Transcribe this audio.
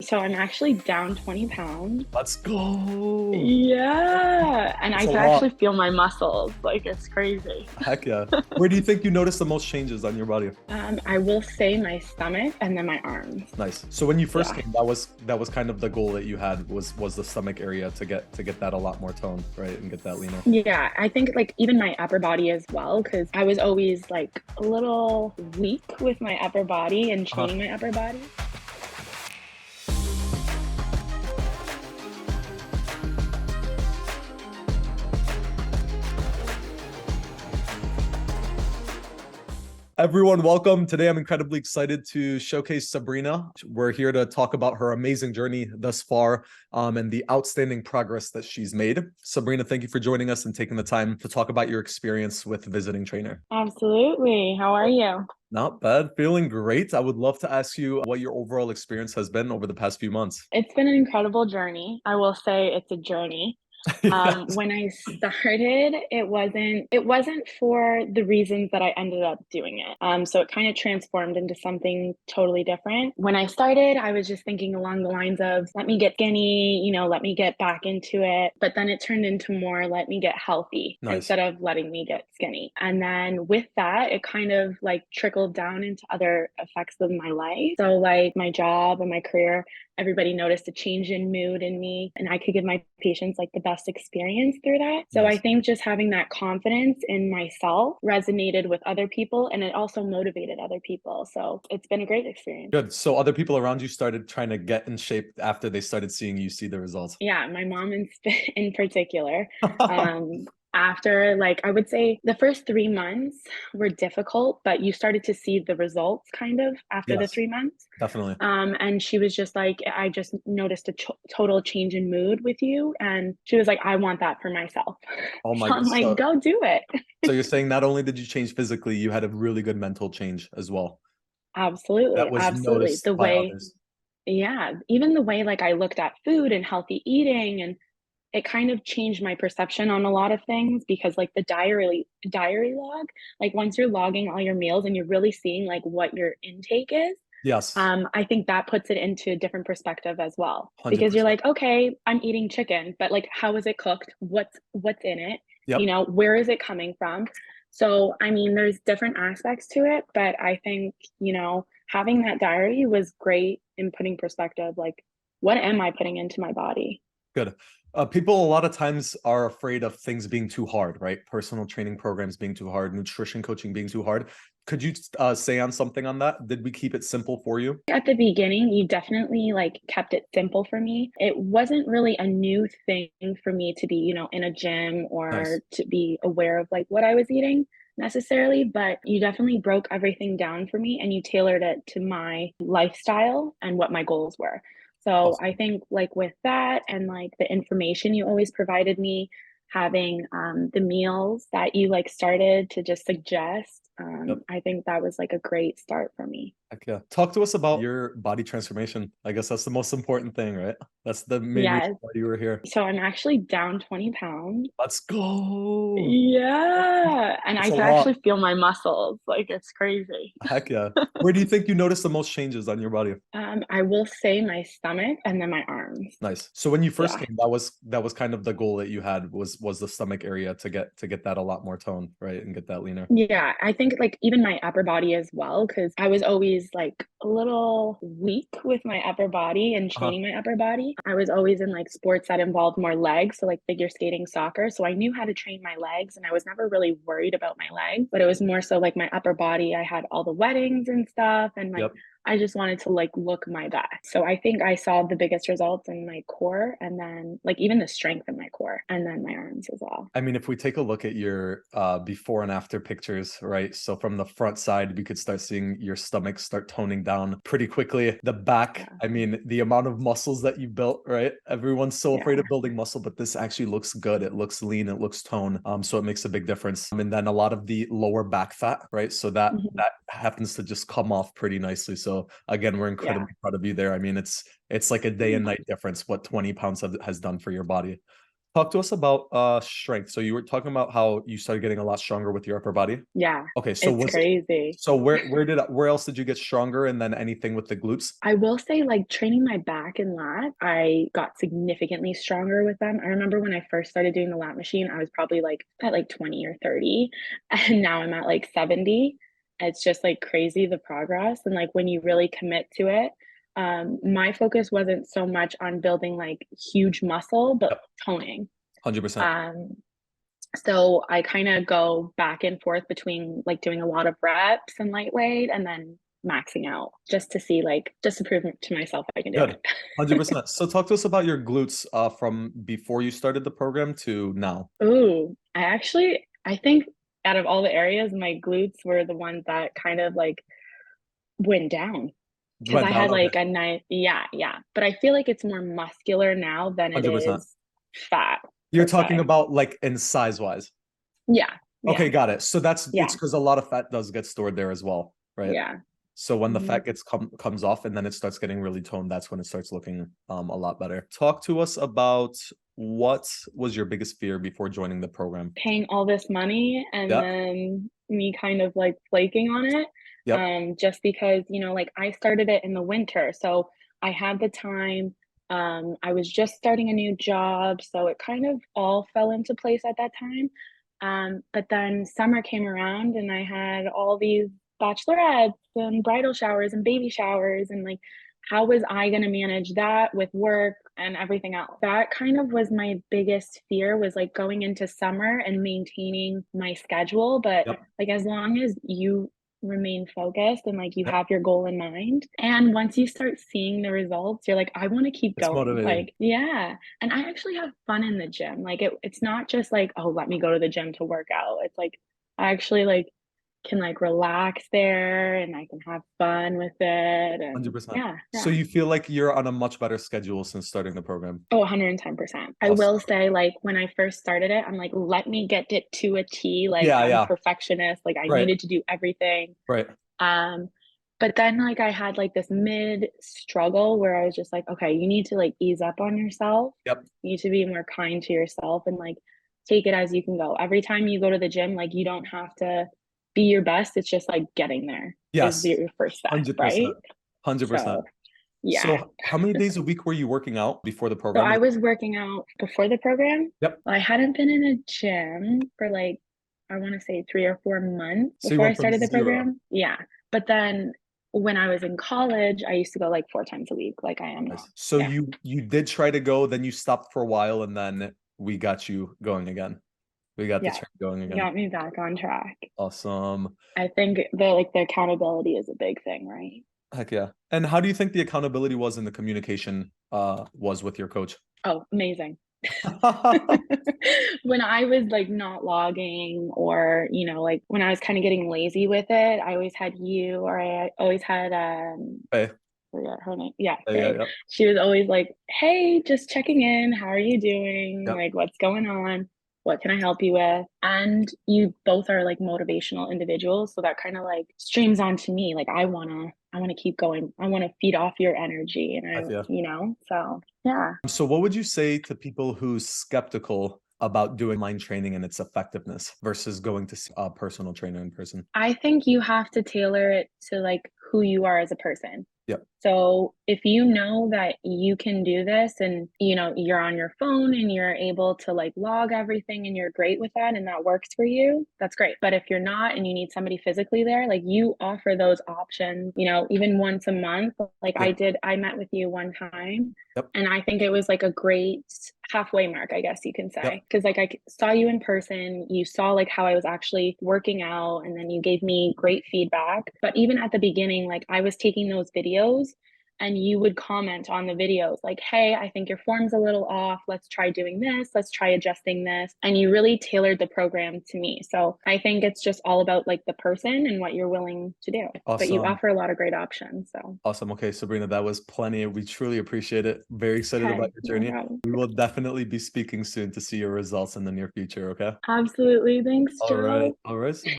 So I'm actually down 20 pounds. Let's go. Yeah. And I That's a can lot. actually feel my muscles. Like it's crazy. Heck yeah. Where do you think you notice the most changes on your body? I will say my stomach and then my arms. Nice. So when you first Yeah. came, that was kind of the goal that you had was the stomach area to get that a lot more toned, right? And get that leaner. Yeah. I think like even my upper body as well, because I was always like a little weak with my upper body and Uh-huh. training my upper body. Everyone, welcome. Today, I'm incredibly excited to showcase Sabrina. We're here to talk about her amazing journey thus far, and the outstanding progress that she's made. Sabrina, thank you for joining us and taking the time to talk about your experience with visiting trainer. Absolutely. How are you? Not bad, feeling great. I would love to ask you what your overall experience has been over the past few months. It's been an incredible journey. I will say it's a journey. Yes. When I started, it wasn't for the reasons that I ended up doing it. So it kind of transformed into something totally different. When I started, I was just thinking along the lines of let me get skinny, let me get back into it. But then it turned into more let me get healthy Nice. instead of letting me get skinny. And then with that, it kind of like trickled down into other effects of my life. So like my job and my career, everybody noticed a change in mood in me, and I could give my patients like the best experience through that. So I Nice. think just having that confidence in myself resonated with other people, and it also motivated other people. So it's been a great experience. Good. So other people around you started trying to get in shape after they started seeing you see the results. Yeah, my mom in particular. Um, After like I would say the first 3 months were difficult, but you started to see the results kind of after the Yes, 3 months. definitely. And she was just like, I just noticed a total change in mood with you. And she was like, I want that for myself. Oh my So God. I'm like, So, go do it. so you're saying not only did you change physically, you had a really good mental change as well. That Absolutely. was Absolutely. noticed The by way, others. yeah, even the way like I looked at food and healthy eating, and it kind of changed my perception on a lot of things because like the diary log, like once you're logging all your meals and you're really seeing like what your intake is, Yes, I think that puts it into a different perspective as well. Because you're 100%. like, okay, I'm eating chicken, but like, how is it cooked? What's in it? Yep. Where is it coming from? So, I mean, there's different aspects to it, but I think, having that diary was great in putting perspective, like, what am I putting into my body? Good. People a lot of times are afraid of things being too hard, right? Personal training programs being too hard, nutrition coaching being too hard. Could you say on something on that? Did we keep it simple for you? At the beginning, you definitely like kept it simple for me. It wasn't really a new thing for me to be, in a gym Nice. or to be aware of like what I was eating necessarily, but you definitely broke everything down for me and you tailored it to my lifestyle and what my goals were. So I Awesome. think like with that and like the information you always provided me, having the meals that you like started to just suggest, Yep. I think that was like a great start for me. Heck yeah. Talk to us about your body transformation. I guess that's the most important thing, right? That's the main reason Yes. why you were here. So I'm actually down 20 pounds. Let's go. Yeah. And That's I a can lot. actually feel my muscles. Like it's crazy. Heck yeah. Where do you think you notice the most changes on your body? I will say my stomach and then my arms. Nice. So when you first Yeah. came, that was kind of the goal that you had was the stomach area to get that a lot more toned, right? And get that leaner. Yeah. I think like even my upper body as well, because I was always like a little weak with my upper body and Uh-huh. training my upper body. I was always in like sports that involved more legs. So like figure skating, soccer. So I knew how to train my legs and I was never really worried about my legs, but it was more so like my upper body. I had all the weddings and stuff. And like Yep. I just wanted to like look my best. So I think I saw the biggest results in my core and then like even the strength in my core and then my arms as well. I mean, if we take a look at your before and after pictures, right? So from the front side, we could start seeing your stomach start toning down pretty quickly. The back, Yeah. I mean, the amount of muscles that you built, right? Everyone's so afraid Yeah. of building muscle, but this actually looks good. It looks lean, it looks toned. So it makes a big difference. And then a lot of the lower back fat, right? So that Mhm. that happens to just come off pretty nicely. So again, we're Yeah. incredibly proud of you there. I mean, it's like a day and night difference what 20 pounds has done for your body. Talk to us about strength. So you were talking about how you started getting a lot stronger with your upper body. Yeah, Okay, so it's crazy. where else did you get stronger, and then anything with the glutes? I will say, like training my back and lat, I got significantly stronger with them. I remember when I first started doing the lat machine, I was probably like at like 20 or 30, and now I'm at like 70. It's just like crazy the progress. And like when you really commit to it, my focus wasn't so much on building like huge muscle, but Yep, toning. 100%. Um, so I kind of go back and forth between like doing a lot of reps and lightweight and then maxing out just to see like just to prove to myself I can do Good. it. 100%. So talk to us about your glutes from before you started the program to now. Ooh, I think out of all the areas, my glutes were the ones that kind of like went down because Went I down. had Okay. like a nice, yeah, yeah. But I feel like it's more muscular now than it 100%. is fat You're per talking se. about like in size wise. Yeah, yeah, Okay, got it. So it's yeah, because a lot of fat does get stored there as well, right? yeah. So when the Mhm. fat comes off and then it starts getting really toned, that's when it starts looking a lot better. Talk to us about what was your biggest fear before joining the program? Paying all this money and Yep. then me kind of like flaking on it. Yep. Just because, like I started it in the winter. So I had the time. I was just starting a new job. So it kind of all fell into place at that time. But then summer came around and I had all these bachelorettes and bridal showers and baby showers and like how was I going to manage that with work and everything else? That kind of was my biggest fear was like going into summer and maintaining my schedule. But Yep. like as long as you remain focused and like you Yep. have your goal in mind, and once you start seeing the results, you're like, I want to keep It's going. motivating. Like, yeah. And I actually have fun in the gym. Like it's not just like, oh, let me go to the gym to work out. It's like I actually like can like relax there and I can have fun with it. And 100%. yeah, So yeah. you feel like you're on a much better schedule since starting the program. Oh, 110%. I will Awesome. say, like, when I first started it, I'm like, let me get it to a T. Like, Yeah, I'm a yeah. perfectionist. Like, I Right. needed to do everything. Right. Um, but then like I had like this mid struggle where I was just like, okay, you need to like ease up on yourself. Yep. You need to be more kind to yourself and like take it as you can go. Every time you go to the gym, like you don't have to be your best. It's just like getting there is Yes. your first step, 100%. right? 100%. So yeah. So how many days a week were you working out before the So program? I was working out before the program. Yep. Well, I hadn't been in a gym for like, I want to say 3 or 4 months So you before I went from started the zero. program. Yeah. But then when I was in college, I used to go like 4 times a week, like I am now. Nice. So Yeah. you did try to go, then you stopped for a while, and then we got you going again. We got the Yeah. train going You again. got me back on track. Awesome. I think the accountability is a big thing, right? Heck yeah. And how do you think the accountability was in the communication was with your coach? Oh, amazing. When I was like not logging or, like when I was kind of getting lazy with it, I always had you or I always had Hey. forgot her name. Yeah, Yeah, yeah, Faye. yeah. She was always like, "Hey, just checking in. How are you doing? Yep. Like, what's going on? What can I help you with?" And you both are like motivational individuals, so that kind of like streams onto me. Like, I wanna keep going. I want to feed off your energy, and Heck yeah. so yeah. So what would you say to people who's skeptical about doing mind training and its effectiveness versus going to see a personal trainer in person? I think you have to tailor it to like who you are as a person. Yep. So if you know that you can do this and you're on your phone and you're able to like log everything and you're great with that and that works for you, that's great. But if you're not and you need somebody physically there, like you offer those options, even once a month. Like Yep. I met with you one time Yep. and I think it was like a great halfway mark, I guess you can Yep. say. Because like saw you in person, you saw like how I was actually working out, and then you gave me great feedback. But even at the beginning, like I was taking those videos and you would comment on the videos like, hey, I think your form's a little off. Let's try doing this. Let's try adjusting this. And you really tailored the program to me. So I think it's just all about like the person and what you're willing to do. But you Awesome. offer a lot of great options. So, Awesome. Okay, Sabrina, that was plenty. We truly appreciate it. Very excited about okay, your no journey. problem. We will definitely be speaking soon to see your results in the near future. Okay. Absolutely. Thanks, All right. Joe. All right.